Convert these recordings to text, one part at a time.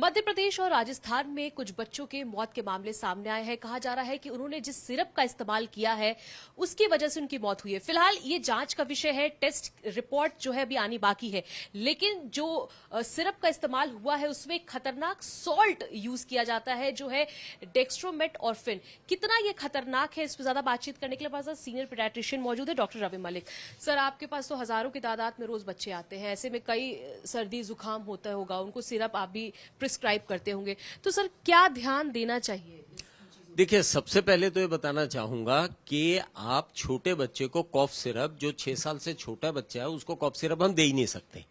मध्य प्रदेश और राजस्थान में कुछ बच्चों के मौत के मामले सामने आए हैं। कहा जा रहा है कि उन्होंने जिस सिरप का इस्तेमाल किया है उसकी वजह से उनकी मौत हुई है। फिलहाल ये जांच का विषय है, टेस्ट रिपोर्ट जो है अभी आनी बाकी है। लेकिन जो सिरप का इस्तेमाल हुआ है उसमें खतरनाक सॉल्ट यूज किया जाता है जो है डेक्स्ट्रोमेटॉर्फिन। कितना ये खतरनाक है, इस पर ज्यादा बातचीत करने के लिए हमारे साथ सीनियर पीडियाट्रिशियन मौजूद है, डॉक्टर रवि मलिक। सर, आपके पास तो हजारों की तादाद में रोज बच्चे आते हैं, ऐसे में कई सर्दी जुकाम होता होगा, उनको सिरप आप भी प्रिस्क्राइब करते होंगे, तो सर क्या ध्यान देना चाहिए? देखिए, सबसे पहले तो ये बताना चाहूंगा कि आप छोटे बच्चे को कॉफ सिरप, जो 6 साल से छोटा बच्चा है उसको कॉफ सिरप हम दे ही नहीं सकते।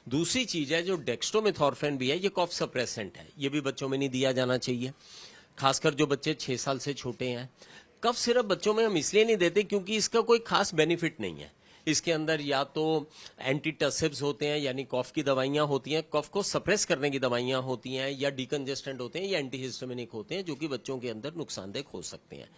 दूसरी चीज है, जो डेक्स्ट्रोमेथॉर्फिन भी है ये कॉफ सप्रेसेंट है, ये भी बच्चों में नहीं दिया जाना चाहिए, खासकर जो बच्चे 6 साल से छोटे हैं। कफ सिरप बच्चों में हम इसलिए नहीं देते क्योंकि इसका कोई खास बेनिफिट नहीं है। इसके अंदर या तो एंटीटसिव्स होते हैं, यानी कॉफ की दवाइयां होती हैं, कफ को सप्रेस करने की दवाइयां होती हैं, या डिकंजेस्टेंट होते हैं, या एंटीहिस्टामिनिक होते हैं, जो कि बच्चों के अंदर नुकसानदेह हो सकते हैं।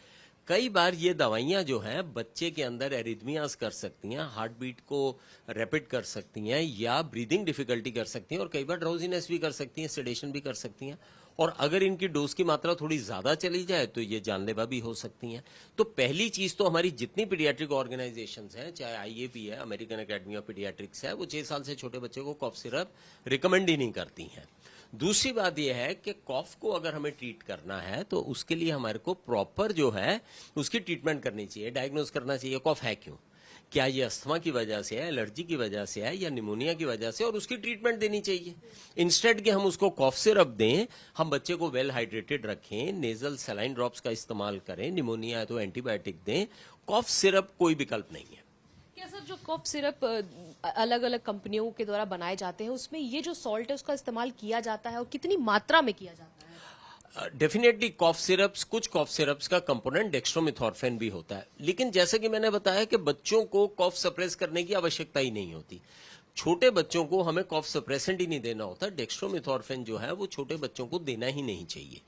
कई बार ये दवाइयां जो हैं बच्चे के अंदर एरिथमियाज कर सकती हैं, हार्ट बीट को रैपिड कर सकती हैं, या ब्रीदिंग डिफिकल्टी कर सकती हैं, और कई बार ड्राउजीनेस भी कर सकती हैं, सेडेशन भी कर सकती हैं। और अगर इनकी डोज की मात्रा थोड़ी ज्यादा चली जाए तो ये जानलेवा भी हो सकती हैं। तो पहली चीज तो हमारी जितनी पीडियाट्रिक ऑर्गेनाइजेशंस हैं, चाहे आईएपी है, अमेरिकन एकेडमी ऑफ पीडियाट्रिक्स है, वो 6 साल से छोटे बच्चे को कॉफ सिरप रिकमेंड ही नहीं करती हैं। दूसरी बात यह है कि कॉफ को अगर हमें ट्रीट करना है तो उसके लिए हमारे को प्रॉपर जो है उसकी ट्रीटमेंट करनी चाहिए, डायग्नोज करना चाहिए कॉफ है क्यों, क्या ये अस्थमा की वजह से है, एलर्जी की वजह से है, या निमोनिया की वजह से, और उसकी ट्रीटमेंट देनी चाहिए। इंस्टेड कि हम उसको कॉफ सिरप दें, हम बच्चे को वेल हाइड्रेटेड रखें, नेजल सलाइन ड्रॉप्स का इस्तेमाल करें, निमोनिया है तो एंटीबायोटिक दें। कॉफ सिरप कोई विकल्प नहीं है। क्या सर, जो कॉफ सिरप अलग अलग कंपनियों के द्वारा बनाए जाते हैं उसमें ये जो सॉल्ट है उसका इस्तेमाल किया जाता है और कितनी मात्रा में किया जाता है? डेफिनेटली कॉफ सिरप्स, कुछ कॉफ सिरप्स का कंपोनेंट डेक्स्ट्रोमेथॉर्फिन भी होता है, लेकिन जैसे कि मैंने बताया कि बच्चों को कॉफ सप्रेस करने की आवश्यकता ही नहीं होती। छोटे बच्चों को हमें कॉफ सप्रेसेंट ही नहीं देना होता, डेक्स्ट्रोमेथॉर्फिन जो है वो छोटे बच्चों को देना ही नहीं चाहिए।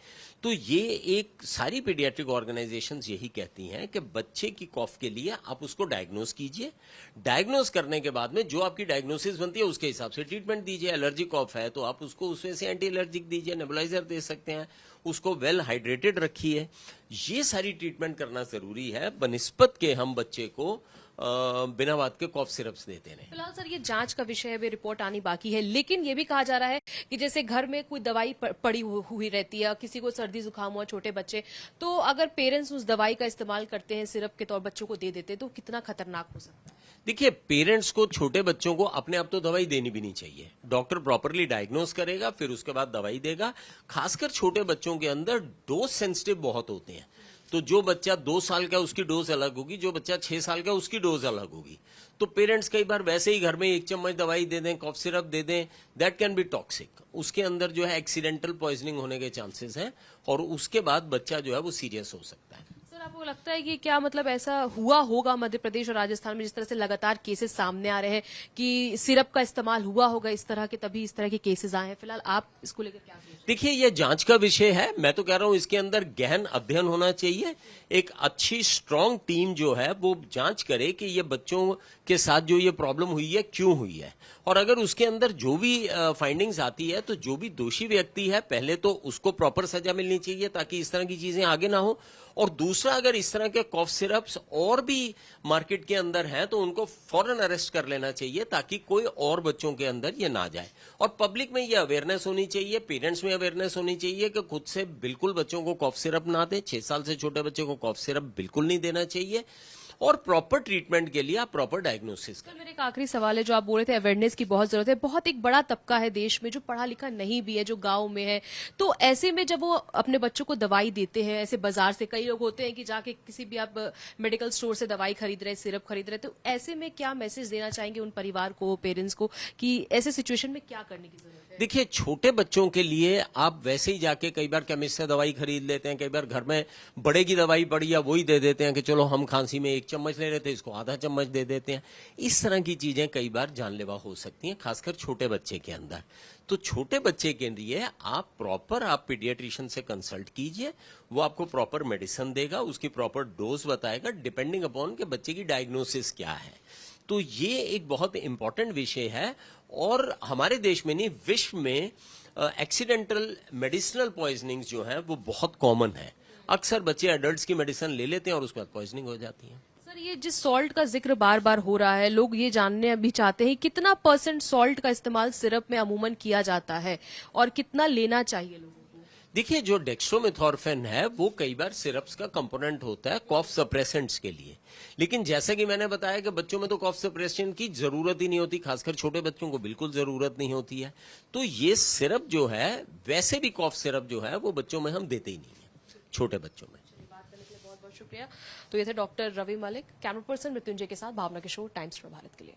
तो ये एक सारी पीडियाट्रिक ऑर्गेनाइजेशंस यही कहती हैं कि बच्चे की कॉफ के लिए आप उसको डायग्नोज कीजिए, डायग्नोज करने के बाद में जो आपकी डायग्नोसिस बनती है उसके हिसाब से ट्रीटमेंट दीजिए। एलर्जी कॉफ है तो आप उसको उसमें से एंटी एलर्जिक दीजिए, नेबुलाइजर दे सकते हैं, उसको वेल हाइड्रेटेड रखिए। ये सारी ट्रीटमेंट करना जरूरी है बनिस्बत के हम बच्चे को बिना बात के कॉफ सिरप्स देते हैं। फिलहाल सर ये जांच का विषय है, अभी रिपोर्ट आनी बाकी है, लेकिन ये भी कहा जा रहा है कि जैसे घर में कोई दवाई पड़ी हुई रहती है, किसी को सर्दी जुकाम हुआ, छोटे बच्चे, तो अगर पेरेंट्स उस दवाई का इस्तेमाल करते हैं, सिरप के तौर बच्चों को दे देते हैं, तो कितना खतरनाक हो सकता है? देखिए, पेरेंट्स को छोटे बच्चों को अपने आप तो दवाई देनी भी नहीं चाहिए। डॉक्टर प्रॉपरली डायग्नोज करेगा, फिर उसके बाद दवाई देगा। खासकर छोटे बच्चों के अंदर डोज सेंसिटिव बहुत होते हैं, तो जो बच्चा 2 साल का उसकी डोज अलग होगी, जो बच्चा 6 साल का उसकी डोज अलग होगी। तो पेरेंट्स कई बार वैसे ही घर में 1 चम्मच दवाई दे दें, कॉफ सिरप दे दें, दैट कैन बी टॉक्सिक। उसके अंदर जो है एक्सीडेंटल पॉइजनिंग होने के चांसेस हैं, और उसके बाद बच्चा जो है वो सीरियस हो सकता है। आपको लगता है कि क्या मतलब ऐसा हुआ होगा मध्य प्रदेश और राजस्थान में, जिस तरह से लगातार केसेस सामने आ रहे हैं कि सिरप का इस्तेमाल हुआ होगा इस तरह के, तभी इस तरह के केसेस आए हैं? फिलहाल आप इसको लेकर क्या सोचते हैं? देखिए, ये जांच का विषय है। मैं तो कह रहा हूं इसके अंदर गहन अध्ययन होना चाहिए। एक अच्छी स्ट्रांग टीम जो है वो जांच करे कि ये बच्चों के साथ जो ये प्रॉब्लम हुई है क्यों हुई है, और अगर उसके अंदर जो भी फाइंडिंग्स आती है तो जो भी दोषी व्यक्ति है पहले तो उसको प्रॉपर सजा मिलनी चाहिए ताकि इस तरह की चीजें आगे ना हो। और दूसरा, अगर इस तरह के कॉफ सिरप्स और भी मार्केट के अंदर हैं तो उनको फौरन अरेस्ट कर लेना चाहिए ताकि कोई और बच्चों के अंदर ये ना जाए। और पब्लिक में ये अवेयरनेस होनी चाहिए, पेरेंट्स में अवेयरनेस होनी चाहिए कि खुद से बिल्कुल बच्चों को कॉफ सिरप ना दें। 6 साल से छोटे बच्चे को कॉफ सिरप बिल्कुल नहीं देना चाहिए, और प्रॉपर ट्रीटमेंट के लिए आप प्रॉपर डायग्नोसिस करें। मेरा एक आखिरी सवाल है, जो आप बोल रहे थे अवेयरनेस की बहुत जरूरत है, बहुत एक बड़ा तबका है देश में जो पढ़ा लिखा नहीं भी है, जो गांव में है, तो ऐसे में जब वो अपने बच्चों को दवाई देते हैं, ऐसे बाजार से, कई लोग होते हैं कि जाके किसी भी आप मेडिकल स्टोर से दवाई खरीद रहे, सिरप खरीद रहे, तो ऐसे में क्या मैसेज देना चाहेंगे उन परिवार को, पेरेंट्स को, कि ऐसे सिचुएशन में क्या करने की जरूरत है? देखिए, छोटे बच्चों के लिए आप वैसे ही जाके कई बार केमिस्ट से दवाई खरीद लेते हैं, कई बार घर में बड़े की दवाई पड़ी है वही दे देते हैं कि चलो हम खांसी में 1 चम्मच ले रहे थे, इसको आधा चम्मच दे देते हैं। इस तरह की चीजें कई बार जानलेवा हो सकती हैं, खासकर छोटे बच्चे के अंदर। तो छोटे बच्चे के लिए आप पीडियाट्रिशियन से कंसल्ट कीजिए, वो आपको प्रॉपर मेडिसिन देगा, उसकी प्रॉपर डोज बताएगा, डिपेंडिंग अपॉन के बच्चे की डायग्नोसिस क्या है। तो ये एक बहुत इंपॉर्टेंट विषय है, और हमारे देश में नहीं विश्व में एक्सीडेंटल मेडिसिनल पॉइजनिंग जो है वो बहुत कॉमन है। अक्सर बच्चे एडल्ट्स की मेडिसिन ले लेते हैं और उसके बाद पॉइजनिंग हो जाती है। सर, ये जिस सॉल्ट का जिक्र बार बार हो रहा है, लोग ये जानने भी चाहते हैं कितना % सॉल्ट का इस्तेमाल सिरप में अमूमन किया जाता है और कितना लेना चाहिए लोगों को? देखिए, जो डेक्स्ट्रोमेथॉर्फिन है वो कई बार सिरप्स का कंपोनेंट होता है कॉफ सप्रेसेंट्स के लिए, लेकिन जैसा कि मैंने बताया कि बच्चों में तो कॉफ सप्रेशन की जरूरत ही नहीं होती, खासकर छोटे बच्चों को बिल्कुल जरूरत नहीं होती है। तो ये सिरप जो है, वैसे भी कॉफ सिरप जो है वो बच्चों में हम देते ही नहीं है, छोटे बच्चों में। बात करने के लिए बहुत बहुत शुक्रिया। तो ये थे doctor Ravi Malik, camera person Mrityunjay के साथ भावना किशोर, टाइम्स फॉर भारत के लिए।